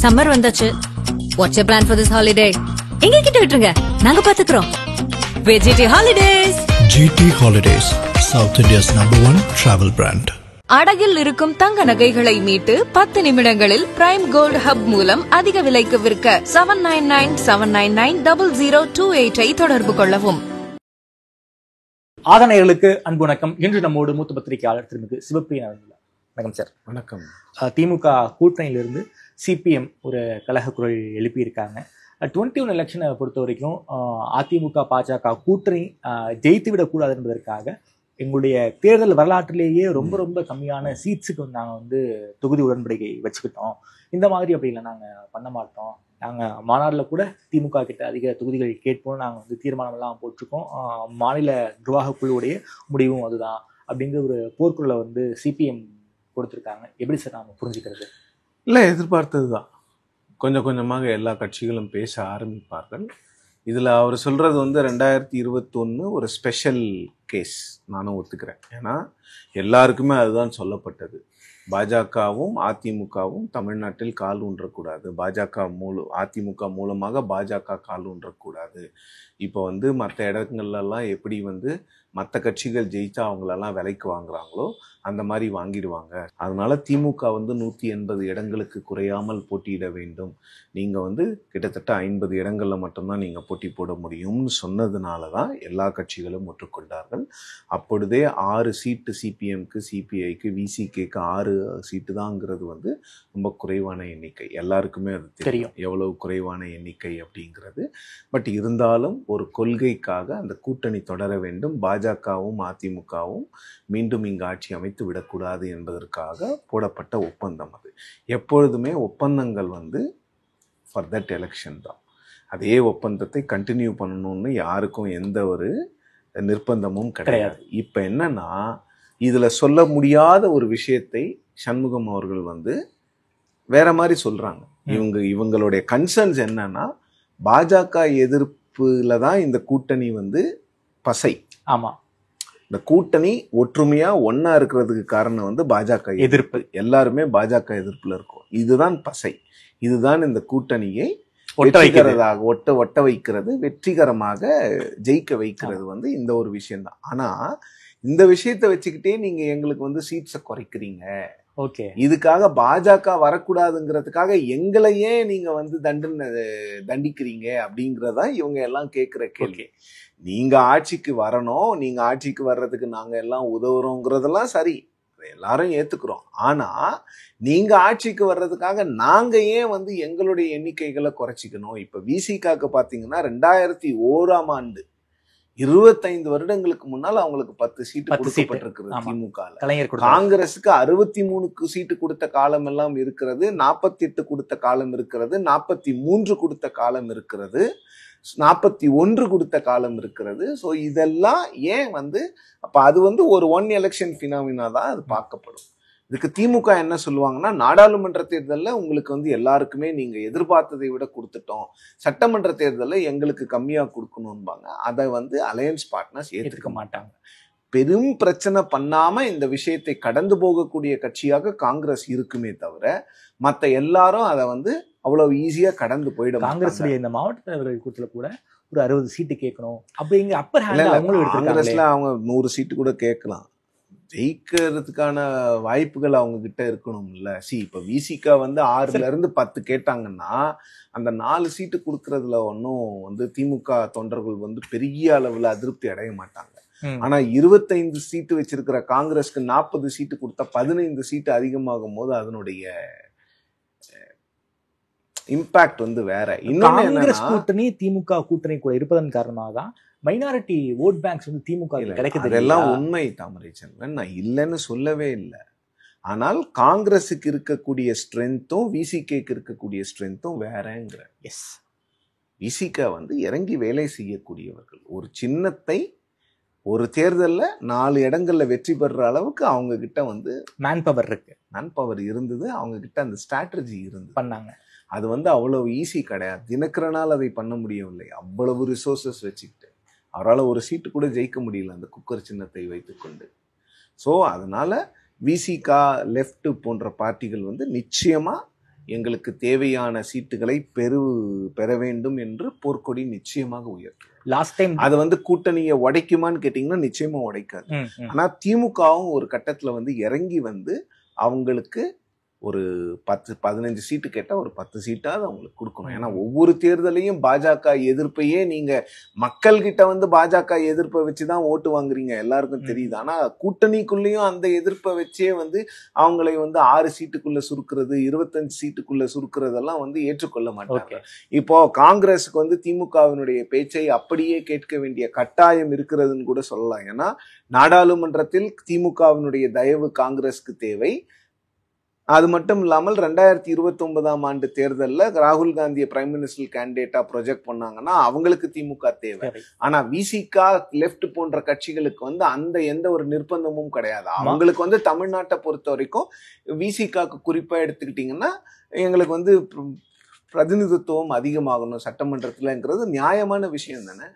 Summer வந்தாச்சு. What's your plan for this holiday? எங்க கிட்ட விட்டுருங்க, நாங்க பாத்துக்கிறோம். GT Holidays. GT Holidays, South India's #1 travel brand. அடகில் இருக்கும் தங்க நகைகளை மீட்டு 10 நிமிடங்களில் பிரைம் கோல்ட் ஹப் மூலம் அதிக விலைக்கு விற்க 7997990028 தொடர்பு கொள்ளவும். ஆதனைகளுக்கு அன்பு வணக்கம். இன்று நம்மோடு மூத்த பத்திரிகையாளர் திருமிகு சிவப்பிரியா. வணக்கம் சார். வணக்கம். திமுக கூட்டணியிலிருந்து சிபிஎம் ஒரு கலக குரல் எழுப்பியிருக்காங்க. 21 எலெக்ஷனை பொறுத்த வரைக்கும் அதிமுக பாஜக கூட்டணி ஜெயித்து விடக்கூடாது என்பதற்காக எங்களுடைய தேர்தல் வரலாற்றிலேயே ரொம்ப ரொம்ப கம்மியான சீட்ஸுக்கு நாங்கள் தொகுதி உடன்படிக்கை வச்சுக்கிட்டோம். இந்த மாதிரி அப்படி இல்லை, நாங்கள் பண்ண மாட்டோம். நாங்கள் மாநாட்டில் கூட திமுக கிட்ட அதிக தொகுதிகள் கேட்போம், நாங்கள் தீர்மானமெல்லாம் போட்டிருக்கோம். மாநில நிர்வாக குழுவுடைய முடிவும் அதுதான் அப்படிங்கிற ஒரு போர்க்குறளை சிபிஎம் கொடுத்துருக்காங்க. எப்படி சார் நாம் புரிஞ்சுக்கிறது? இல்லை, எதிர்பார்த்தது தான். கொஞ்சம் கொஞ்சமாக எல்லா கட்சிகளும் பேச ஆரம்பிப்பார்கள். இதில் அவர் சொல்கிறது 2021 ஒரு ஸ்பெஷல் கேஸ். நானும் ஒத்துக்கிறேன். ஏன்னா எல்லாருக்குமே அதுதான் சொல்லப்பட்டது. பாஜகவும் அதிமுகவும் தமிழ்நாட்டில் கால் ஊன்றக்கூடாது, அதிமுக மூலமாக பாஜக கால் ஊன்றக்கூடாது. இப்போ மற்ற இடங்கள்லாம் எப்படி மற்ற கட்சிகள் ஜெயிச்சா அவங்களெல்லாம் விலைக்கு வாங்குறாங்களோ அந்த மாதிரி வாங்கிடுவாங்க. அதனால திமுக 180 இடங்களுக்கு குறையாமல் போட்டியிட வேண்டும். நீங்கள் கிட்டத்தட்ட 50 இடங்களில் மட்டும்தான் நீங்கள் போட்டி போட முடியும்னு சொன்னதுனால தான் எல்லா கட்சிகளும் ஒற்றுக்கொண்டார்கள். அப்பொழுதே 6 சீட்டு சிபிஎம்க்கு, சிபிஐக்கு, விசிகேக்கு 6 சீட்டு தாங்கிறது ரொம்ப குறைவான எண்ணிக்கை. எல்லாருக்குமே அது தெரியும் எவ்வளவு குறைவான எண்ணிக்கை அப்படிங்கிறது. பட் இருந்தாலும் ஒரு கொள்கைக்காக அந்த கூட்டணி தொடர வேண்டும். பாஜகவும் அதிமுகவும் மீண்டும் இங்கு ஆட்சி அமைத்து விடக்கூடாது என்பதற்காக போடப்பட்ட ஒப்பந்தம். அது எப்பொழுதுமே ஒப்பந்தங்கள் ஃபார் தட் எலெக்ஷன் தான். அதே ஒப்பந்தத்தை கண்டினியூ பண்ணணும்னு யாருக்கும் எந்த ஒரு நிர்பந்தமும் கிடையாது. இப்போ என்னன்னா, இதில் சொல்ல முடியாத ஒரு விஷயத்தை சண்முகம் அவர்கள் வேற மாதிரி சொல்றாங்க. இவங்களுடைய கன்சர்ன்ஸ் என்னன்னா, பாஜக எதிர்ப்புல தான் இந்த கூட்டணி பசை. ஆமா, இந்த கூட்டணி ஒற்றுமையா ஒன்னா இருக்கிறதுக்கு காரணம் பாஜக எதிர்ப்பு. எல்லாருமே பாஜக எதிர்ப்புல இருக்கும். இதுதான் பசை. இதுதான் இந்த கூட்டணியை ஒட்ட வைக்கிறது, வெற்றிகரமாக ஜெயிக்க வைக்கிறது இந்த ஒரு விஷயம்தான். ஆனா இந்த விஷயத்தை வச்சுக்கிட்டே நீங்க எங்களுக்கு சீட்ஸை குறைக்கிறீங்க. ஓகே, இதுக்காக பாஜக வரக்கூடாதுங்கிறதுக்காக எங்களையே நீங்க தண்டிக்கிறீங்க அப்படிங்கறதா இவங்க எல்லாம் கேட்கிற கேள்வி. நீங்க ஆட்சிக்கு வரணும், நீங்க ஆட்சிக்கு வர்றதுக்கு நாங்க எல்லாம் உதவுறோங்கிறதெல்லாம் சரி, எல்லாரும் ஏத்துக்கிறோம். ஆனா நீங்க ஆட்சிக்கு வர்றதுக்காக நாங்க ஏன் எங்களுடைய எண்ணிக்கைகளை குறைச்சிக்கணும்? இப்ப விசிகாக்கு பாத்தீங்கன்னா 2001ஆம் ஆண்டு 25 வருடங்களுக்கு முன்னால் அவங்களுக்கு 10 சீட்டு கொடுக்கப்பட்டிருக்கிறது. திமுக காங்கிரஸுக்கு 63 சீட்டு கொடுத்த காலம் எல்லாம் இருக்கிறது, 48 கொடுத்த காலம் இருக்கிறது, 43 கொடுத்த காலம் இருக்கிறது, 41 கொடுத்த காலம் இருக்கிறது. ஸோ இதெல்லாம் ஏன் அப்ப அது ஒரு ஒன் எலெக்ஷன் பினாமினா தான் அது பார்க்கப்படும். இதுக்கு திமுக என்ன சொல்லுவாங்கன்னா, நாடாளுமன்ற தேர்தலில் உங்களுக்கு எல்லாருக்குமே நீங்க எதிர்பார்த்ததை விட கொடுத்துட்டோம், சட்டமன்ற தேர்தலில் எங்களுக்கு கம்மியா கொடுக்கணும்பாங்க. அதை அலையன்ஸ் பார்ட்னர்ஸ் ஏற்றுக்க மாட்டாங்க. பெரும் பிரச்சனை பண்ணாம இந்த விஷயத்தை கடந்து போகக்கூடிய கட்சியாக காங்கிரஸ் இருக்குமே தவிர மற்ற எல்லாரும் அதை அவ்வளவு ஈஸியா கடந்து போயிடும். காங்கிரஸ் இந்த மாவட்ட தலைவர்கள் கூட்டத்தில் கூட ஒரு 60 சீட்டு கேட்கணும் அப்படிங்க. அப்ப காங்கிரஸ்ல அவங்க 100 சீட்டு கூட கேட்கலாம். ஜெயிக்கிறதுக்கான வாய்ப்புகள் அவங்க கிட்ட இருக்கணும்ல. இப்ப விசிக 6ல இருந்து 10 கேட்டாங்கன்னா அந்த 4 சீட்டு கொடுக்கறதுல ஒன்னும் திமுக தொண்டர்கள் பெரிய அளவுல அதிருப்தி அடைய மாட்டாங்க. ஆனா 25 சீட்டு வச்சிருக்கிற காங்கிரஸ்க்கு 40 சீட்டு கொடுத்தா 15 சீட்டு அதிகமாகும் போது அதனுடைய இம்பாக்ட் வேற. காங்கிரஸ் கூட்டணி திமுக கூட்டணி கூட இருப்பதன் காரணமாக தான் மைனாரிட்டி ஓட் பேங்க்ஸ் திமுக கிடைக்குது. இதெல்லாம் உண்மை தாமரைச்சந்திரன், நான் இல்லைன்னு சொல்லவே இல்லை. ஆனால் காங்கிரஸுக்கு இருக்கக்கூடிய ஸ்ட்ரென்த்தும் விசிகேக்கு இருக்கக்கூடிய ஸ்ட்ரென்த்தும் வேறங்கிற. எஸ், விசிக இறங்கி வேலை செய்யக்கூடியவர்கள். ஒரு சின்னத்தை ஒரு தேர்தலில் 4 இடங்கள்ல வெற்றி பெறுற அளவுக்கு அவங்க கிட்ட மேன் பவர் இருக்கு. மேன் பவர் இருந்தது, அவங்க கிட்ட அந்த ஸ்ட்ராட்டஜி இருந்து பண்ணாங்க. அது அவ்வளவு ஈஸி கிடையாது. தினகரனால் அதை பண்ண முடியவில்லை. அவ்வளவு ரிசோர்சஸ் வச்சுக்கிட்டு அவரால் ஒரு சீட்டு கூட ஜெயிக்க முடியல அந்த குக்கர் சின்னத்தை வைத்துக்கொண்டு. ஸோ அதனால விசிகா, லெஃப்ட் போன்ற பார்ட்டிகள் நிச்சயமா எங்களுக்கு தேவையான சீட்டுகளை பெற வேண்டும் என்று போர்க்கொடி நிச்சயமாக உயர்த்தும். லாஸ்ட் டைம் அது வந்து கூட்டணியை உடைக்குமான்னு கேட்டீங்கன்னா நிச்சயமா உடைக்காது. ஆனா திமுகவும் ஒரு கட்டத்துல வந்து இறங்கி வந்து அவங்களுக்கு ஒரு 10-15 சீட்டு கேட்டா ஒரு 10 சீட்டாவது அவங்களுக்கு கொடுக்கணும். ஏன்னா ஒவ்வொரு தேர்தலையும் பாஜக எதிர்ப்பையே நீங்க மக்கள் கிட்ட வந்து பாஜக எதிர்ப்பை வச்சுதான் ஓட்டு வாங்குறீங்க, எல்லாருக்கும் தெரியுது. ஆனா கூட்டணிக்குள்ளேயும் அந்த எதிர்ப்பை வச்சே வந்து அவங்களை வந்து 6 சீட்டுக்குள்ள சுருக்குறது, 25 சீட்டுக்குள்ள சுருக்குறதெல்லாம் வந்து ஏற்றுக்கொள்ள மாட்டாங்க. இப்போ காங்கிரஸுக்கு வந்து திமுகவினுடைய பேச்சை அப்படியே கேட்க வேண்டிய கட்டாயம் இருக்கிறதுன்னு கூட சொல்லலாம். ஏன்னா நாடாளுமன்றத்தில் திமுகவினுடைய தயவு காங்கிரஸுக்கு தேவை. அது மட்டும் இல்லாமல் 2029 தேர்தலில் ராகுல் காந்தியை பிரைம் மினிஸ்டர் கேண்டிடேட்டா ப்ரொஜெக்ட் பண்ணாங்கன்னா அவங்களுக்கு திமுக தேவை. ஆனா விசிகா, லெப்ட் போன்ற கட்சிகளுக்கு வந்து அந்த எந்த ஒரு நிர்பந்தமும் கிடையாது. அவங்களுக்கு வந்து தமிழ்நாட்டை பொறுத்த வரைக்கும் விசிகாக்கு குறிப்பா எடுத்துக்கிட்டீங்கன்னா எங்களுக்கு வந்து பிரதிநிதித்துவம் அதிகமாகணும் சட்டமன்றத்துலங்கிறது நியாயமான விஷயம் தானே.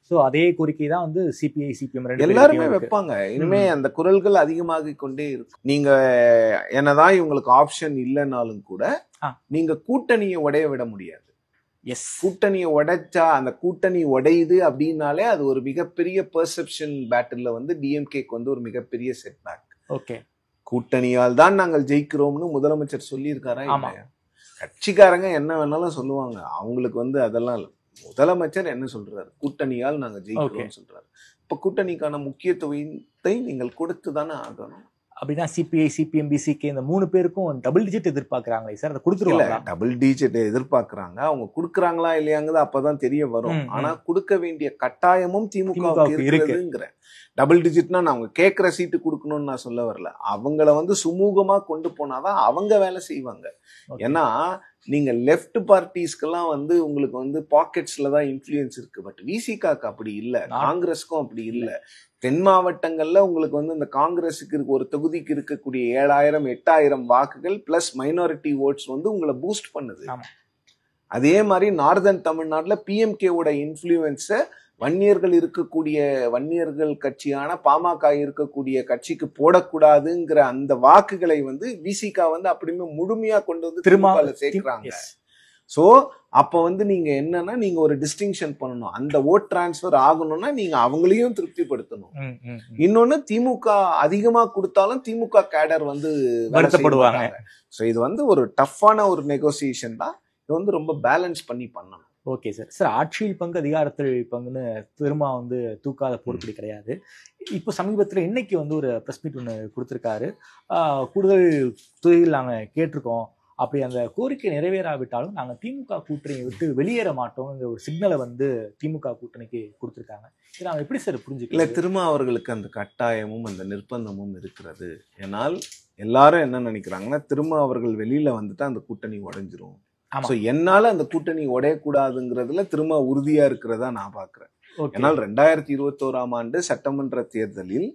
சோ அதே கோரிக்கை தான் வந்து சிபிஐ சிபிஎம் எல்லாருமே வைப்பாங்க. இனிமே அந்த குரல்கள் அதிகமாகி கொண்டே இருக்கும். நீங்க என்னதான் இவங்களுக்கு ஆப்ஷன் இல்லைனாலும் கூட நீங்க கூட்டணியை உடைய விட முடியாது. கூட்டணியை உடைச்சா அந்த கூட்டணி உடையுது அப்படின்னாலே அது ஒரு மிகப்பெரிய பெர்செப்ஷன் பேட்டில் வந்து டிஎம்கேக்கு வந்து ஒரு மிகப்பெரிய செட்பேக். ஓகே, கூட்டணியால் தான் நாங்கள் ஜெயிக்கிறோம்னு முதலமைச்சர் சொல்லியிருக்காரா? கட்சிக்காரங்க என்ன வேணாலும் சொல்லுவாங்க, அவங்களுக்கு வந்து அதெல்லாம் இல்லை. முதலமைச்சர் என்ன சொல்றாரு? கூட்டணியால் நாங்க ஜெயிக்கிறோம்னு சொல்றாரு. இப்ப கூட்டணிக்கான முக்கியத்துவத்தை நீங்கள் கொடுத்துதானே ஆகணும். அப்படின்னா சிபிஐ சிபிஎம் பிசிகே இந்த 3 பேருக்கும் டபுள் டிஜிட் எதிர்பார்க்கறாங்களே சார், அதை கொடுத்துருவாங்க. டபுள் டிஜிட் எதிர்பார்க்கறாங்க. அவங்க கொடுக்கறாங்களா இல்லையாங்கிறது அப்பதான் தெரிய வரும். ஆனா கொடுக்க வேண்டிய கட்டாயமும் திமுகவுக்கு இருக்குங்கிற. டபுள் டிஜிட்னா நான் அவங்க கேட்கிற சீட்டு கொடுக்கணும்னு நான் சொல்ல வரல. அவங்கள வந்து சுமூகமா கொண்டு போனாதான் அவங்க வேலை செய்வாங்க. ஏன்னா நீங்க லெப்ட் பார்ட்டிஸ்க்கெல்லாம் வந்து உங்களுக்கு வந்து பாக்கெட்ஸ்ல தான் இன்ஃப்ளூயன்ஸ் இருக்கு. பட் விசிகாக்கு அப்படி இல்லை, காங்கிரஸுக்கும் அப்படி இல்லை. தென் மாவட்டங்கள்ல உங்களுக்கு வந்து இந்த காங்கிரஸுக்கு ஒரு தொகுதிக்கு இருக்கக்கூடிய 7000-8000 வாக்குகள் பிளஸ் மைனாரிட்டி ஓட்ஸ் வந்து உங்களை பூஸ்ட் பண்ணுது. அதே மாதிரி நார்தன் தமிழ்நாட்டுல பிஎம்கேவோட இன்ஃப்ளூயன்ஸை வன்னியர்கள் கட்சியான பாமக இருக்கக்கூடிய கட்சிக்கு போடக்கூடாதுங்கிற அந்த வாக்குகளை வந்து விசிகா வந்து அப்படியுமே முழுமையா கொண்டு வந்து திரும்ப சேர்க்கிறாங்க. சோ அப்ப வந்து நீங்க என்னன்னா நீங்க ஒரு டிஸ்டிங்ஷன் பண்ணணும். அந்த ஓட் டிரான்ஸ்பர் ஆகணும்னா நீங்க அவங்களையும் திருப்திப்படுத்தணும். இன்னொன்னு திமுக அதிகமா கொடுத்தாலும் திமுக கேடர் வந்து வருத்தப்படுவாங்க. சோ இது வந்து ஒரு டஃப்பான ஒரு நெகோசியேஷன் தான். இது வந்து ரொம்ப பேலன்ஸ் பண்ணி பண்ணணும். Okay sir. சார், ஆட்சியில் பங்கு அதிகாரத்தில் பங்குன்னு திரும்ப வந்து தூக்காத போர்ப்படி கிடையாது. இப்போ சமீபத்தில் இன்னைக்கு வந்து ஒரு ப்ரெஸ் மீட் ஒன்று கொடுத்துருக்காரு. கூடுதல் துறையில் நாங்கள் கேட்டிருக்கோம், அப்படி அந்த கோரிக்கை நிறைவேறாவிட்டாலும் நாங்கள் திமுக கூட்டணியை விட்டு வெளியேற மாட்டோம்ங்கிற ஒரு சிக்னலை வந்து திமுக கூட்டணிக்கு கொடுத்துருக்காங்க. இதை நாங்கள் எப்படி சார் புரிஞ்சுக்கல? இல்லை, திரும்ப அவர்களுக்கு அந்த கட்டாயமும் அந்த நிர்பந்தமும் இருக்கிறது. ஏன்னால் எல்லாரும் என்ன நினைக்கிறாங்கன்னா திரும்ப அவர்கள் வெளியில வந்துட்டா அந்த கூட்டணி உடைஞ்சிரும். என்னால அந்த கூட்டணி உடையக்கூடாதுங்கிறதுல திரும்ப உறுதியா இருக்கிறதா நான் பாக்குறேன். ஏன்னால் 2021 சட்டமன்ற தேர்தலில்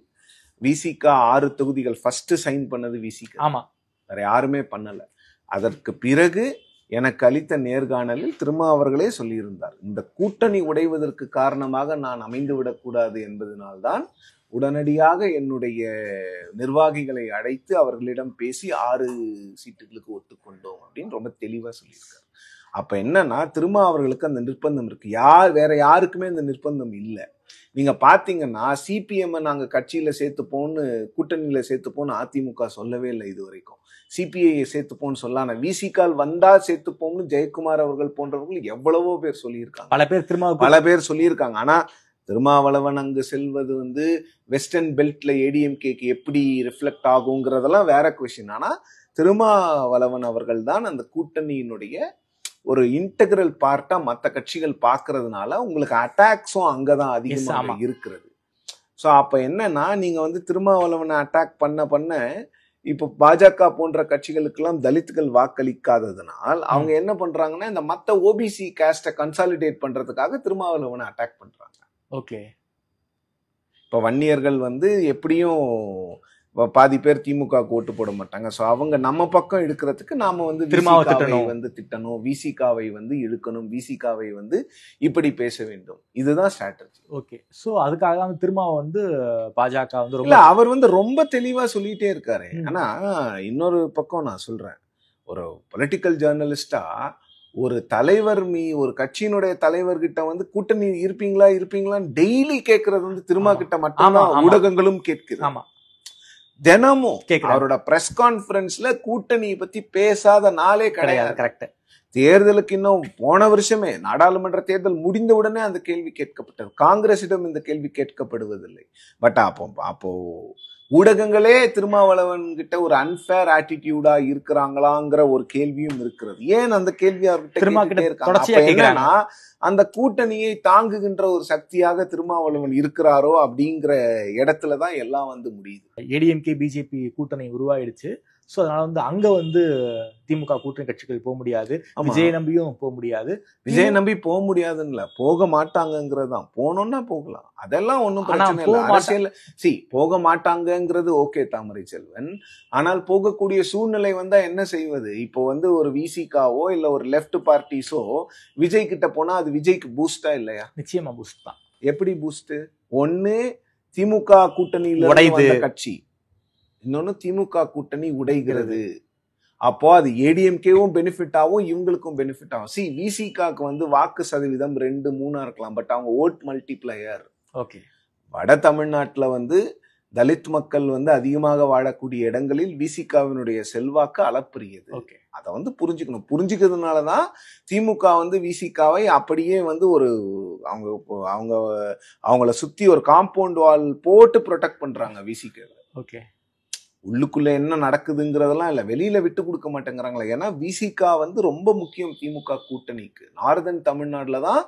விசிகா 6 தொகுதிகள் ஃபர்ஸ்ட் சைன் பண்ணது விசிகா, வேற யாருமே பண்ணல. அதற்கு பிறகு எனக்கு அளித்த நேர்காணலில் திரும்ப அவர்களே சொல்லியிருந்தார், இந்த கூட்டணி உடைவதற்கு காரணமாக நான் அமைந்து விடக்கூடாது என்பதனால்தான் உடனடியாக என்னுடைய நிர்வாகிகளை அழைத்து அவர்களிடம் பேசி 6 சீட்டுகளுக்கு ஒத்துக்கொண்டோம் அப்படின்னு ரொம்ப தெளிவா சொல்லியிருக்காரு. அப்ப என்னன்னா திரும்ப அவர்களுக்கு அந்த நிர்பந்தம் இருக்கு. வேற யாருக்குமே அந்த நிர்பந்தம் இல்லை. நீங்க பாத்தீங்கன்னா சிபிஎம் நாங்க கட்சியில சேர்த்துப்போன்னு கூட்டணியில சேர்த்துப்போன்னு அதிமுக சொல்லவே இல்லை இது வரைக்கும். சிபிஐ சேர்த்துப்போன்னு சொல்லான விசிகால் வந்தா சேர்த்துப்போம்னு ஜெயக்குமார் அவர்கள் போன்றவர்கள் எவ்வளவோ பேர் சொல்லியிருக்காங்க. பல பேர் சொல்லியிருக்காங்க. ஆனா திருமாவளவன் அங்கு செல்வது வந்து வெஸ்டர்ன் பெல்ட்ல ஏடிஎம்கேக்கு எப்படி ரிஃப்ளெக்ட் ஆகுங்கிறதெல்லாம் வேற கொஸ்டின். ஆனா திருமாவளவன் அவர்கள் தான் அந்த கூட்டணியினுடைய ஒரு இன்டெகிரல் பார்ட்டா மற்ற கட்சிகள் பாக்குறதுனால உங்களுக்கு அட்டாக்ஸும் அங்கதான் அதிகமாக இருக்கிறது. ஸோ அப்ப என்னன்னா நீங்க வந்து திருமாவளவனை அட்டாக் பண்ண இப்போ பாஜக போன்ற கட்சிகளுக்கெல்லாம் தலித்துகள் வாக்களிக்காததுனால் அவங்க என்ன பண்றாங்கன்னா இந்த மத்த ஓபிசி காஸ்டை கன்சாலிடேட் பண்றதுக்காக திருமாவளவனை அட்டாக் பண்றாங்க. ஓகே, இப்போ வன்னியர்கள் வந்து எப்படியும் பாதி பேர் திமுக ஓட்டு போட மாட்டாங்க. ஸோ அவங்க நம்ம பக்கம் எடுக்கிறதுக்கு நாம வந்து திட்டணும், விசிகாவை வந்து இழுக்கணும், விசிகாவை வந்து இப்படி பேச வேண்டும். இதுதான் ஸ்ட்ராட்டஜி. ஓகே, ஸோ அதுக்காக தான் திருமாவை வந்து பாஜக வந்து இல்ல அவர் வந்து ரொம்ப தெளிவா சொல்லிட்டே இருக்காரு. ஆனா இன்னொரு பக்கம் நான் சொல்றேன், ஒரு பொலிட்டிக்கல் ஜேர்னலிஸ்டா ஒரு தலைவர் ஒரு கட்சியினுடைய தலைவர்கிட்ட வந்து கூட்டணி இருப்பீங்களான்னு டெய்லி கேட்கறது வந்து திருமா கிட்ட மட்டும்தான் ஊடகங்களும் கேட்கிறது. தினமும் அவரோட பிரஸ் கான்ஃபரன்ஸ்ல கூட்டணியை பத்தி பேசாத நாளே கிடையாது. கரெக்ட். தேர்தலுக்கு இன்னும் போன வருஷமே நாடாளுமன்ற தேர்தல் முடிந்த உடனே அந்த கேள்வி கேட்கப்பட்டது. காங்கிரசிடம் இந்த கேள்வி கேட்கப்படுவதில்லை. பட் அப்போ ஊடகங்களே திருமாவளவன் கிட்ட ஒரு அன்பேர் ஆட்டிடியூடா இருக்கிறாங்களாங்கிற ஒரு கேள்வியும் இருக்கிறது. ஏன் அந்த கேள்வி அவர்கிட்ட இருக்காங்க? அந்த கூட்டணியை தாங்குகின்ற ஒரு சக்தியாக திருமாவளவன் இருக்கிறாரோ அப்படிங்கிற இடத்துலதான் எல்லாம் வந்து முடியுது. ஏடிஎம்கே பிஜேபி கூட்டணி உருவாயிடுச்சு. ஸோ அதனால வந்து அங்க வந்து திமுக கூட்டணி கட்சிகள் போக முடியாது, விஜய் நம்பியும் போக முடியாது. விஜய் நம்பி போக முடியாதுன்னு போக மாட்டாங்கிறது தான். போனோம்னா போகலாம், அதெல்லாம் ஒன்றும் பிரச்சனை இல்லை. அரசியல் போக மாட்டாங்கிறது ஓகே தாமரை செல்வன். ஆனால் போகக்கூடிய சூழ்நிலை வந்தா என்ன செய்வது? இப்போ வந்து ஒரு விசிகாவோ இல்ல ஒரு லெப்ட் பார்ட்டிஸோ விஜய் கிட்ட போனா அது விஜய்க்கு பூஸ்டா இல்லையா? நிச்சயமா பூஸ்ட் தான். எப்படி பூஸ்ட்? ஒன்னு திமுக கூட்டணியில வந்த கட்சி, இன்னொன்னு திமுக கூட்டணி உடைகிறது. அப்போ அது ஏடிஎம்கேவும் பெனிஃபிட் ஆகும், இவங்களுக்கும் பெனிஃபிட் ஆகும். விசிகாக்கு வந்து வாக்கு சதவீதம் 2-3 இருக்கலாம், பட் அவங்க ஓட் மல்டிப்ளையர். ஓகே. வட தமிழ்நாட்டுல வந்து தலித் மக்கள் வந்து அதிகமாக வாழக்கூடிய இடங்களில் விசிகாவினுடைய செல்வாக்கு அளப்பரியது. ஓகே, அதை வந்து புரிஞ்சுக்கணும். புரிஞ்சுக்கிறதுனாலதான் திமுக வந்து விசிகாவை அப்படியே வந்து ஒரு அவங்கள சுத்தி ஒரு காம்பவுண்ட் வால் போட்டு ப்ரொடெக்ட் பண்றாங்க விசிகாவை. ஓகே. உள்ளுக்குள்ள என்ன நடக்குதுங்கிறதெல்லாம் இல்ல, வெளியில விட்டு கொடுக்க மாட்டேங்கிறாங்களா? ஏன்னா விசிகா வந்து ரொம்ப முக்கியம் திமுக கூட்டணிக்கு. நார்தன் தமிழ்நாடுலதான்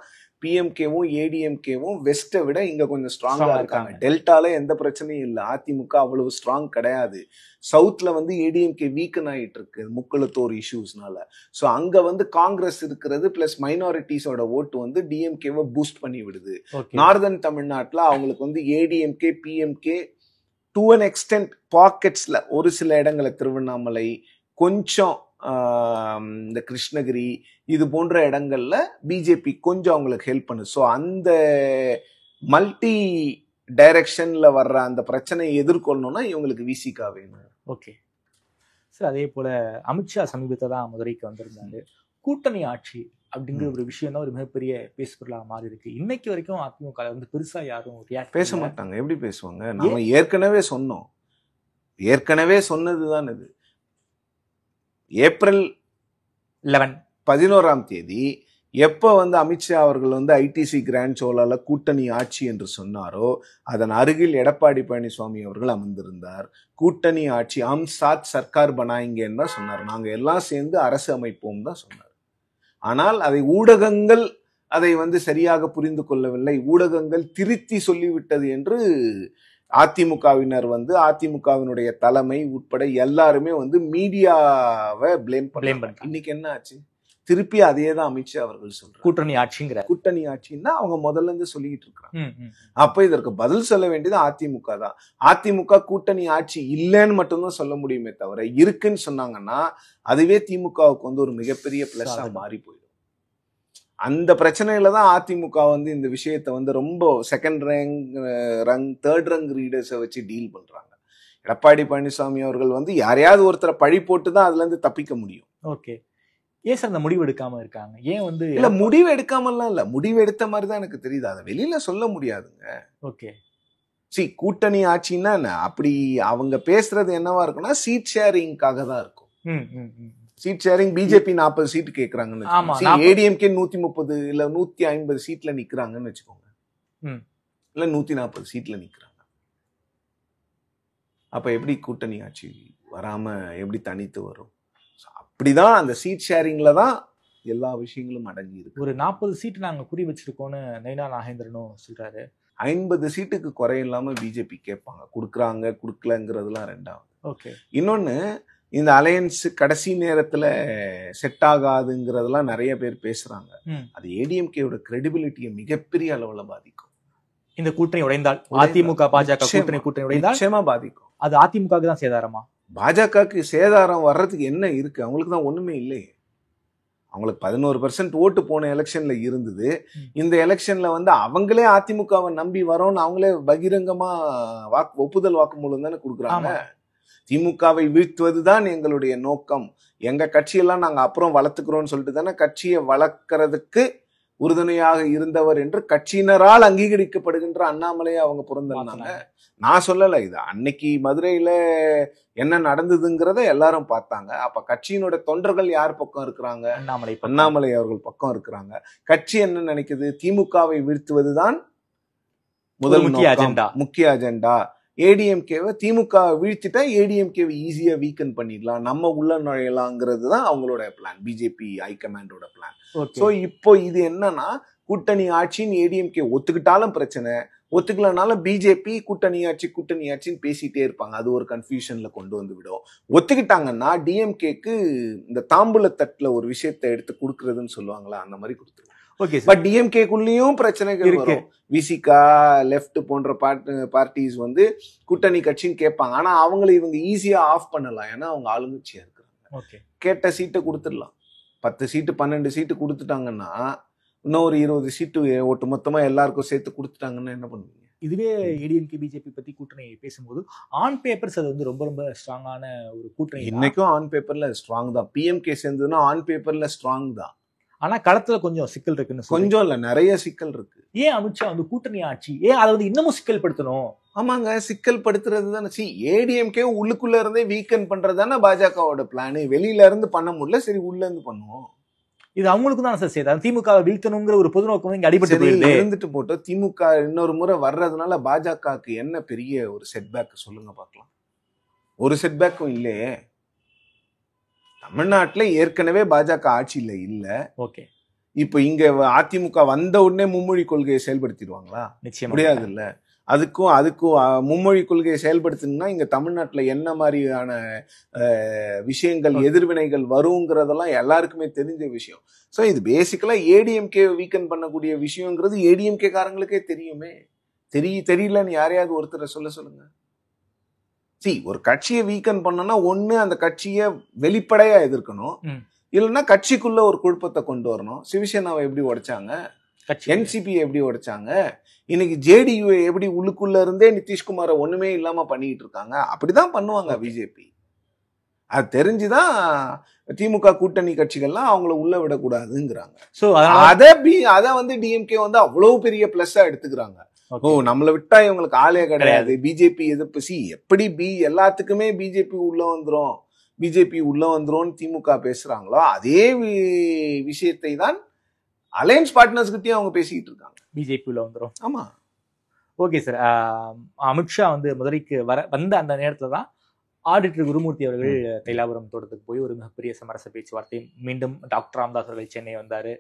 பிஎம்கேவும் ஏடிஎம்கேவும் வெஸ்ட்டை விட இங்க கொஞ்சம் ஸ்ட்ராங்கா இருக்காங்க. டெல்டால எந்த பிரச்சனையும் இல்லை, அதிமுக அவ்வளவு ஸ்ட்ராங் கிடையாது. சவுத்ல வந்து ஏடிஎம்கே வீக்கன் ஆயிட்டு இருக்கு முக்குளத்தோர் இஷ்யூஸ்னால. ஸோ அங்க வந்து காங்கிரஸ் இருக்கிறது பிளஸ் மைனாரிட்டிஸோட ஓட்டு வந்து டிஎம்கேவை பூஸ்ட் பண்ணி விடுது. நார்தன் தமிழ்நாட்டுல அவங்களுக்கு வந்து ADMK PMK to an extent பாக்கெட்ஸ்ல ஒரு சில இடங்களை, திருவண்ணாமலை, கொஞ்சம் இந்த கிருஷ்ணகிரி, இது போன்ற இடங்கள்ல பிஜேபி கொஞ்சம் அவங்களுக்கு ஹெல்ப் பண்ணு. ஸோ அந்த மல்டி டைரக்ஷன்ல வர்ற அந்த பிரச்சனையை எதிர்கொள்ளணும்னா இவங்களுக்கு விசிகா வேணும். Okay sir. அதே போல அமித்ஷா சமீபத்தை தான் மதுரைக்கு வந்திருந்தாரு. கூட்டணி ஆட்சி அப்படிங்கிற ஒரு விஷயம் தான் ஒரு மிகப்பெரிய பேசுபொருளாக மாறி இருக்கு. இன்னைக்கு வரைக்கும் அதிமுக வந்து பெருசா யாரும் பேச மாட்டாங்க. எப்படி பேசுவாங்க? நாம ஏற்கனவே சொன்னோம், ஏற்கனவே சொன்னதுதான் இது. ஏப்ரல் 11 எப்ப வந்து அமித்ஷா அவர்கள் வந்து ஐடிசி கிராண்ட் சோலால கூட்டணி ஆட்சி என்று சொன்னாரோ அதன் அருகில் எடப்பாடி பழனிசாமி அவர்கள் அமர்ந்திருந்தார். கூட்டணி ஆட்சி ஹம் சாத் சர்க்கார் பனாயிங்கன்னு தான் சொன்னார். நாங்க எல்லாம் சேர்ந்து அரசு அமைப்போம் தான் சொன்னார். ஆனால் அதை ஊடகங்கள் அதை வந்து சரியாக புரிந்து கொள்ளவில்லை, ஊடகங்கள் திருத்தி சொல்லிவிட்டது என்று அதிமுகவினர் வந்து அதிமுகவினுடைய தலைமை உட்பட எல்லாருமே வந்து மீடியாவை பிளேம் பண்ணாங்க. இன்னைக்கு என்ன ஆச்சு? திருப்பி அதே தான் அமித்ஷா அவர்கள் சொல்றாங்க, கூட்டணி ஆட்சிங்கிற. கூட்டணி ஆட்சின்னா அவங்க முதல்ல இருந்து சொல்லிட்டு இருக்காங்க. அப்ப இதற்கு பதில் சொல்ல வேண்டியது அதிமுக தான். அதிமுக கூட்டணி ஆட்சி இல்லைன்னு மட்டும்தான் சொல்ல முடியுமே தவிர, இருக்குன்னு சொன்னாங்கன்னா அதுவே திமுகவுக்கு வந்து ஒரு மிகப்பெரிய பிளஸ்ஸா மாறி போயிடும். அந்த பிரச்சனையில தான் அதிமுக வந்து இந்த விஷயத்த வந்து ரொம்ப செகண்ட் ரேங்க் தேர்ட் ரேங்க் ரீடர்ஸை வச்சு டீல் பண்றாங்க. எடப்பாடி பழனிசாமி அவர்கள் வந்து யாரையாவது ஒருத்தரை பழி போட்டு தான் அதுல இருந்து தப்பிக்க முடியும். ஓகே. ஏன் சார் அந்த முடிவு எடுக்காம இருக்காங்க? ஏன் வந்து இல்ல முடிவு எடுக்காமலாம் இல்ல, முடிவு எடுத்த மாதிரி தான் எனக்கு தெரியுது. அதை வெளியில சொல்ல முடியாதுங்க. ஓகே. கூட்டணி ஆட்சின்னா என்ன, அப்படி அவங்க பேசுறது என்னவா இருக்குன்னா சீட் ஷேரிங்காக தான் இருக்கும். சீட் ஷேரிங் பிஜேபி 40 சீட் கேக்குறாங்கன்னு, ஏடிஎம்கே 130 இல்ல 150 சீட்ல நிக்கிறாங்கன்னு வச்சுக்கோங்க, இல்ல 140 சீட்ல நிக்கிறாங்க. அப்ப எப்படி கூட்டணி ஆட்சி வராம எப்படி தனித்து வரும்? அப்படிதான் அந்த சீட் ஷேரிங்ல தான் எல்லா விஷயங்களும் அடங்கி இருக்கு. ஒரு 40 சீட் நாங்க குறி வச்சிருக்கோம்னு நயினா நாகேந்திரனும் சொல்றாரு. 50 சீட்டுக்கு குறையில்லாம பிஜேபி கேட்பாங்க, கொடுக்குறாங்க கொடுக்கலங்கிறதுலாம் ரெண்டாவது. ஓகே. இன்னொன்னு, இந்த அலையன்ஸ் கடைசி நேரத்துல செட் ஆகாதுங்கிறதெல்லாம் நிறைய பேர் பேசுறாங்க. அது ஏடிஎம்கேயோட கிரெடிபிலிட்டியை மிகப்பெரிய அளவுல பாதிக்கும். இந்த கூட்டணி உடைந்தால், அதிமுக பாஜக கூட்டணி உடைந்தால் நிச்சயமா பாதிக்கும். அது அதிமுகவுக்கு தான் சேதாரமா? பாஜகவுக்கு சேதாரம் வர்றதுக்கு என்ன இருக்கு? அவங்களுக்கு தான் ஒண்ணுமே இல்லையே. அவங்களுக்கு 11% ஓட்டு போன எலெக்ஷன்ல இருந்தது. இந்த எலெக்ஷன்ல வந்து அவங்களே அதிமுகவை நம்பி வரோம்னு அவங்களே பகிரங்கமா ஒப்புதல் வாக்குமூலம் தானே கொடுக்குறாங்க. திமுகவை வீழ்த்துவதுதான் எங்களுடைய நோக்கம், எங்க கட்சியெல்லாம் நாங்க அப்புறம் வளர்த்துக்கிறோம்னு சொல்லிட்டு தானே கட்சியை வளர்க்கறதுக்கு உறுதுணையாக இருந்தவர் என்று கட்சியினரால் அங்கீகரிக்கப்படுகின்ற அண்ணாமலையை அவங்க புறந்தன்னாங்க. நான் சொல்லல, இது அன்னைக்கு மதுரையில என்ன நடந்ததுங்கிறத எல்லாரும் பார்த்தாங்க. அப்ப கட்சியினோட தொண்டர்கள் யார் பக்கம் இருக்கிறாங்க? அண்ணாமலை அவர்கள் பக்கம் இருக்கிறாங்க. கட்சி என்ன நினைக்குது? திமுகவை வீழ்த்துவதுதான் முதல் முக்கிய அஜெண்டா. ஏடிஎம்கேவை திமுக வீழ்த்திட்டா ஏடிஎம்கேவை ஈஸியா வீக்கன் பண்ணிடலாம், நம்ம உள்ள நுழையலாங்கிறது தான் அவங்களோட பிளான், பிஜேபி ஹைகமாண்டோட பிளான். சோ இப்போ இது என்னன்னா, கூட்டணி ஆட்சின்னு ஏடிஎம்கே ஒத்துக்கிட்டாலும் பிரச்சனை, ஒத்துக்கலனாலும் பிஜேபி கூட்டணி ஆட்சின்னு பேசிட்டே இருப்பாங்க. அது ஒரு கன்ஃபியூஷன்ல கொண்டு வந்து விடும். ஒத்துக்கிட்டாங்கன்னா டிஎம்கேக்கு இந்த தாம்பூல தட்டுல ஒரு விஷயத்தை எடுத்து கொடுக்கறதுன்னு சொல்லுவாங்களா, அந்த மாதிரி கொடுத்துருவோம். பட் டிஎம்கேக்குள்ளேயும் பிரச்சனைகள் இருக்கு. விசிகா லெப்ட் போன்ற பார்ட்டிஸ் வந்து கூட்டணி கட்சின்னு கேட்பாங்க. ஆனா அவங்களை இவங்க ஈஸியா ஆஃப் பண்ணலாம், ஏன்னா அவங்க ஆளுங்கட்சியா இருக்கிறாங்க. கேட்ட சீட்டை கொடுத்துடலாம். 10 சீட்டு 12 சீட்டு கொடுத்துட்டாங்கன்னா இன்னும் ஒரு 20 சீட்டு ஒட்டு மொத்தமா எல்லாருக்கும் சேர்த்து கொடுத்துட்டாங்கன்னா என்ன பண்ணுவீங்க? இதுவே ஏடிஎம்கே பிஜேபி பத்தி கூட்டணி பேசும்போது ஆன் பேப்பர்ஸ் அது வந்து ரொம்ப ரொம்ப ஸ்ட்ராங்கான ஒரு கூட்டணி. இன்னைக்கும் ஆன் பேப்பர்ல ஸ்ட்ராங் தான். பிஎம்கே சேர்ந்ததுன்னா ஆன் பேப்பர்ல ஸ்ட்ராங் தான். ஆனா களத்துல கொஞ்சம் சிக்கல் இருக்குன்னு. கொஞ்சம் இல்ல, நிறைய சிக்கல் இருக்கு. ஏன் அமித்ஷா வந்து கூட்டணி ஆட்சி ஏன் அதை வந்து இன்னமும் சிக்கல் படுத்தணும்? ஆமாங்க, சிக்கல் படுத்துறது தானே. ஏடிஎம்கே உள்ளுக்குள்ள இருந்தே வீக்கன் பண்றது தானே பாஜகவோட பிளான். வெளியில இருந்து பண்ண முடியல, சரி உள்ள இருந்து பண்ணுவோம். இது அவங்களுக்கு தான் சார் செய்யுது. திமுக வீழ்த்தணுங்கிற ஒரு பொது நோக்கம் இங்க அடிபட்டு இருந்துட்டு போட்டோம். திமுக இன்னொரு முறை வர்றதுனால பாஜகவுக்கு என்ன பெரிய ஒரு செட்பேக் சொல்லுங்க பார்க்கலாம்? ஒரு செட்பேக்கும் இல்லையே. தமிழ்நாட்டுல ஏற்கனவே பாஜக ஆட்சியில இல்ல. ஓகே, இப்ப இங்க அதிமுக வந்த உடனே மும்மொழி கொள்கையை செயல்படுத்திடுவாங்களா? நிச்சயம் முடியாது இல்ல. அதுக்கும் மும்மொழி கொள்கையை செயல்படுத்தணும்னா இங்க தமிழ்நாட்டுல என்ன மாதிரியான விஷயங்கள் எதிர்வினைகள் வருங்கிறதெல்லாம் எல்லாருக்குமே தெரிஞ்ச விஷயம். சோ இது பேசிக்கலா ஏடிஎம்கே வீக்கன் பண்ணக்கூடிய விஷயங்கிறது ஏடிஎம்கே காரங்களுக்கே தெரியுமே. தெரியலன்னு யாரையாவது ஒருத்தரை சொல்லுங்க. ஒரு கட்சியை வீக்கன் பண்ணனா ஒண்ணு அந்த கட்சியை வெளிப்படையா எதிர்க்கணும், இல்லைன்னா கட்சிக்குள்ள ஒரு குழப்பத்தை கொண்டு வரணும். சிவசேனாவை எப்படி உடைச்சாங்க, என்சிபி எப்படி உடைச்சாங்க, இன்னைக்கு ஜேடியு எப்படி உள்ளுக்குள்ள இருந்தே நிதிஷ்குமாரை ஒண்ணுமே இல்லாம பண்ணிட்டு இருக்காங்க. அப்படிதான் பண்ணுவாங்க பிஜேபி. அது தெரிஞ்சுதான் திமுக கூட்டணி கட்சிகள்லாம் அவங்கள உள்ள விடக்கூடாதுங்கிறாங்க. அத வந்து டிஎம்கே வந்து அவ்வளவு பெரிய பிளஸ்ஸா எடுத்துக்கிறாங்க. நம்மளை விட்டா இவங்களுக்கு ஆளே கிடையாது, பிஜேபி எதிர்ப்பு. எப்படி எல்லாத்துக்குமே பிஜேபி உள்ள வந்துரும் திமுக பேசுறாங்களோ அதே விஷயத்தை தான் அலையன்ஸ் பார்ட்னர்ஸ் கிட்டயும் அவங்க பேசிக்கிட்டு இருக்காங்க. பிஜேபி உள்ள வந்துரும். ஆமா, ஓகே சார். அமித்ஷா வந்து மதுரைக்கு வந்த அந்த நேரத்துல தான் ஆடிட்டர் குருமூர்த்தி அவர்கள் தைலாபுரம் தோட்டத்துக்கு போய் ஒரு மிகப்பெரிய சமரச பேச்சுவார்த்தை. மீண்டும் டாக்டர் ராமதாஸ் அவர்கள் சென்னை வந்தாரு,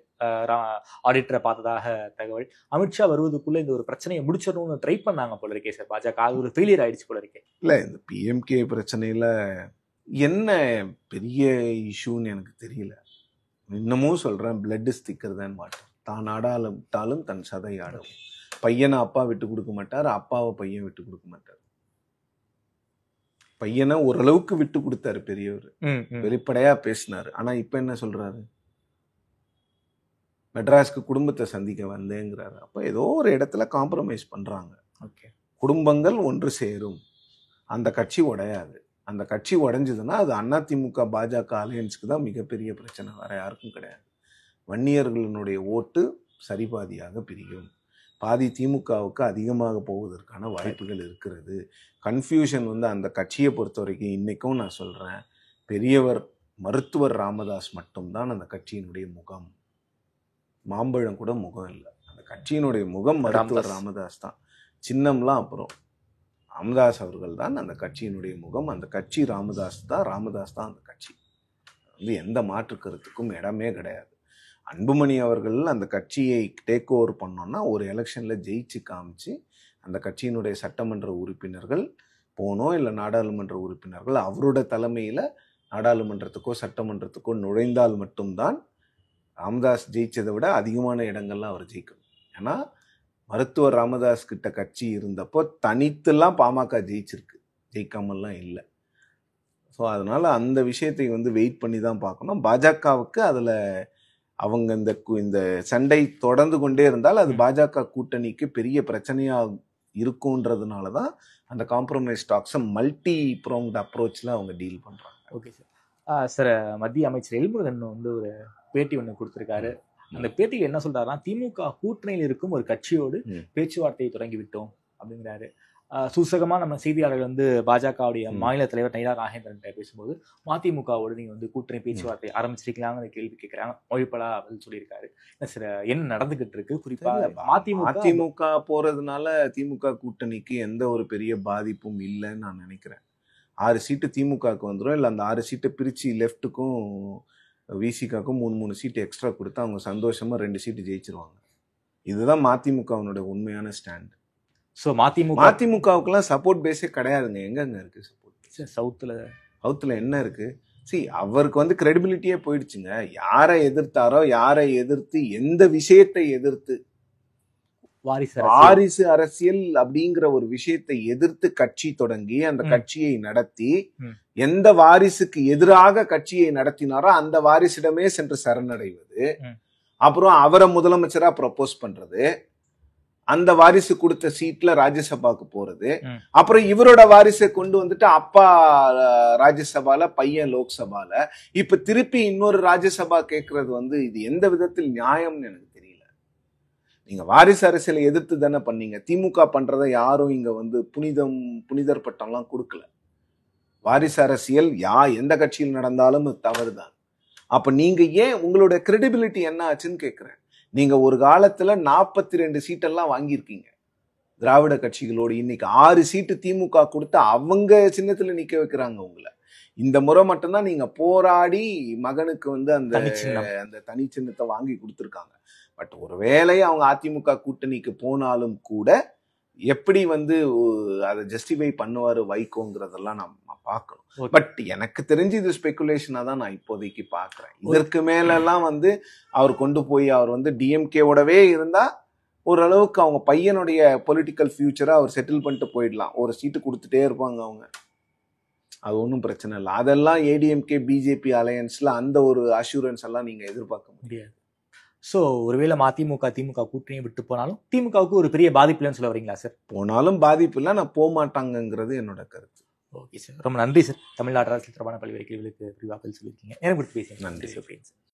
ஆடிட்டரை பார்த்ததாக தகவல். அமித்ஷா வருவதுக்குள்ள இந்த ஒரு பிரச்சனையை முடிச்சிடணும்னு ட்ரை பண்ணாங்க போல இருக்கே சார் பாஜக. அது ஒரு ஃபெயிலியர் ஆயிடுச்சு போல இருக்கே. இல்ல, இந்த பிஎம்கே பிரச்சனையில என்ன பெரிய இஷ்யூன்னு எனக்கு தெரியல. இன்னமும் சொல்றேன், பிளட் இஸ் திக்கர் தேன் வாட்டர். தான் ஆடாலும் தன் சதை ஆடும். பையனை அப்பா விட்டு கொடுக்க மாட்டார், அப்பாவை பையன் விட்டு கொடுக்க மாட்டார். பையனை ஓரளவுக்கு விட்டு கொடுத்தாரு பெரியவர், வெளிப்படையா பேசினாரு. ஆனா இப்ப என்ன சொல்றாரு? மெட்ராஸ்க்கு குடும்பத்தை சந்திக்க வந்தேங்கிறாரு. அப்ப ஏதோ ஒரு இடத்துல காம்ப்ரமைஸ் பண்றாங்க. குடும்பங்கள் ஒன்று சேரும், அந்த கட்சி உடையாது. அந்த கட்சி உடைஞ்சதுன்னா அது அதிமுக பாஜக அலையன்ஸ்க்கு தான் மிகப்பெரிய பிரச்சனை, வேற யாருக்கும் கிடையாது. வன்னியர்களினுடைய ஓட்டு சரிபாதியாக பிரியும். பாதி திமுகவுக்கு அதிகமாக போவதற்கான வாய்ப்புகள் இருக்கிறது. கன்ஃபியூஷன் வந்து அந்த கட்சியை பொறுத்த வரைக்கும் இன்னைக்கும் நான் சொல்றேன், பெரியவர் மருத்துவர் ராமதாஸ் மட்டும்தான் அந்த கட்சியினுடைய முகம். மாம்பழம் கூட முகம் இல்லை, அந்த கட்சியினுடைய முகம் மருத்துவர் ராமதாஸ் தான். சின்னம்லாம் அப்புறம், ராமதாஸ் அவர்கள் தான் அந்த கட்சியினுடைய முகம். அந்த கட்சி ராமதாஸ் தான் அந்த கட்சி. வந்து எந்த மாற்று கருத்துக்கும் இடமே கிடையாது. அன்புமணி அவர்கள் அந்த கட்சியை டேக் ஓவர் பண்ணோன்னா ஒரு எலெக்ஷன்ல ஜெயிச்சு காமிச்சு அந்த கட்சியினுடைய சட்டமன்ற உறுப்பினர்கள் போனோம், இல்லை நாடாளுமன்ற உறுப்பினர்கள் அவரோட தலைமையில நாடாளுமன்றத்துக்கோ சட்டமன்றத்துக்கோ நுழைந்தால் மட்டும்தான் ராமதாஸ் ஜெயிச்சதை விட அதிகமான இடங்கள்லாம் அவர் ஜெயிக்கணும். ஏன்னா மருத்துவர் ராமதாஸ் கிட்ட கட்சி இருந்தப்போ தனித்துலாம் பாமக ஜெயிச்சிருக்கு, ஜெயிக்காமல்லாம் இல்லை. ஸோ அதனால அந்த விஷயத்தை வந்து வெயிட் பண்ணி தான் பார்க்கணும். பாஜகவுக்கு அதில் அவங்க இந்த சண்டை தொடர்ந்து கொண்டே இருந்தால் அது பாஜக கூட்டணிக்கு பெரிய பிரச்சனையா இருக்குன்றதுனால தான் அந்த காம்ப்ரமைஸ் டாக்ஸை மல்டி ப்ரோங்ட் அப்ரோச்சில் அவங்க டீல் பண்ணுறாங்க. Okay sir. சார், மத்திய அமைச்சர் எல்முருகன் வந்து ஒரு பேட்டி ஒன்று கொடுத்துருக்காரு. அந்த பேட்டியில் என்ன சொல்றாருன்னா, திமுக கூட்டணியில் இருக்கும் ஒரு கட்சியோடு பேச்சுவார்த்தையை தொடங்கி விட்டோம் அப்படிங்கிறாரு. சூசகமா நம்ம செய்தியாளர்கள் வந்து பாஜகவுடைய மாநில தலைவர் நயினா நாகேந்திரன் பேசும்போது, மதிமுகவோடு நீங்க வந்து கூட்டணி பேச்சுவார்த்தை ஆரம்பிச்சிருக்கலாங்கிற கேள்வி கேட்கிறாங்க. மொழிப்பலா பதில் சொல்லியிருக்காரு. சார், என்ன நடந்துகிட்டு இருக்கு? குறிப்பா மதிமுக போறதுனால திமுக கூட்டணிக்கு எந்த ஒரு பெரிய பாதிப்பும் இல்லைன்னு நான் நினைக்கிறேன். 6 சீட்டு திமுகவுக்கு வந்துடும். இல்லை அந்த 6 சீட்டை பிரிச்சு லெஃப்ட்டுக்கும் விசிகாக்கும் 3 சீட்டு எக்ஸ்ட்ரா கொடுத்து அவங்க சந்தோஷமா 2 சீட்டு ஜெயிச்சிருவாங்க. இதுதான் மதிமுகவினுடைய உண்மையான ஸ்டாண்ட். ஸோ மதிமுகவுக்குலாம் சப்போர்ட் பேஸே கிடையாதுங்க. எங்கங்க இருக்கு சப்போர்ட்? சவுத்துல என்ன இருக்கு? அவருக்கு வந்து கிரெடிபிலிட்டியே போயிடுச்சுங்க. யாரை எதிர்த்தாரோ, யாரை எதிர்த்து, எந்த விஷயத்தை எதிர்த்து, வாரிசு அரசியல் அப்படிங்கிற ஒரு விஷயத்தை எதிர்த்து கட்சி தொடங்கி அந்த கட்சியை நடத்தி, எந்த வாரிசுக்கு எதிராக கட்சியை நடத்தினாரோ அந்த வாரிசிடமே சென்று சரணடைவது, அப்புறம் அவரை முதலமைச்சரா ப்ரப்போஸ் பண்றது, அந்த வாரிசு கொடுத்த சீட்ல ராஜ்யசபாக்கு போறது, அப்புறம் இவரோட வாரிசை கொண்டு வந்துட்டு அப்பா ராஜ்யசபால, பையன் லோக்சபால, இப்ப திருப்பி இன்னொரு ராஜ்யசபா கேட்கறது வந்து இது எந்த விதத்தில் நியாயம்னு எனக்கு தெரியல. நீங்க வாரிசு அரசியலை எதிர்த்து தானே பண்ணீங்க. திமுக பண்றதை யாரும் இங்க வந்து புனிதர் பட்டம்லாம் கொடுக்கல. வாரிசு அரசியல் எந்த கட்சியில் நடந்தாலும் தவறுதான். அப்ப நீங்க ஏன் உங்களோட கிரெடிபிலிட்டி என்ன ஆச்சுன்னு கேட்கிறேன். நீங்க ஒரு காலத்துல 42 சீட்டெல்லாம் வாங்கியிருக்கீங்க திராவிட கட்சிகளோடு. இன்னைக்கு 6 சீட்டு திமுக கொடுத்து அவங்க சின்னத்துல நிக்க வைக்கிறாங்க உங்களை. இந்த முறை மட்டும்தான் நீங்க போராடி மகனுக்கு வந்து அந்த தனி சின்னத்தை வாங்கி கொடுத்துருக்காங்க. பட் ஒருவேளை அவங்க அதிமுக கூட்டணிக்கு போனாலும் கூட எப்படி வந்து அதை ஜஸ்டிஃபை பண்ணுவாரு வைகோங்கிறதெல்லாம் நம்ம பார்க்கணும். பட் எனக்கு தெரிஞ்சு இது ஸ்பெகுலேஷனா தான் நான் இப்போதைக்கு பாக்குறேன். இதற்கு மேல எல்லாம் வந்து அவர் கொண்டு போய் அவர் வந்து டிஎம்கேவோடவே இருந்தா ஓரளவுக்கு அவங்க பையனுடைய பொலிட்டிக்கல் ஃபியூச்சரை அவர் செட்டில் பண்ணிட்டு போயிடலாம். ஒரு சீட்டு கொடுத்துட்டே இருப்பாங்க அவங்க, அது ஒன்றும் பிரச்சனை இல்லை. அதெல்லாம் ஏடிஎம்கே பிஜேபி அலையன்ஸ்ல அந்த ஒரு அஷூரன்ஸ் எல்லாம் நீங்க எதிர்பார்க்க முடியாது. ஸோ ஒருவேளை திமுக கூட்டணியை விட்டு போனாலும் திமுகவுக்கு ஒரு பெரிய பாதிப்பு இல்லைன்னு சொல்ல வரீங்களா சார்? போனாலும் பாதிப்பு இல்லை, நான் போக மாட்டாங்கிறது என்னோட கருத்து. ஓகே சார், ரொம்ப நன்றி சார். தமிழ்நாடு அரசியல் தொடர்பான பல்வேறு கேள்விகளுக்கு விரிவாக சொல்லியிருக்கீங்க. எனக்கு பேசுங்க. நன்றி சார்.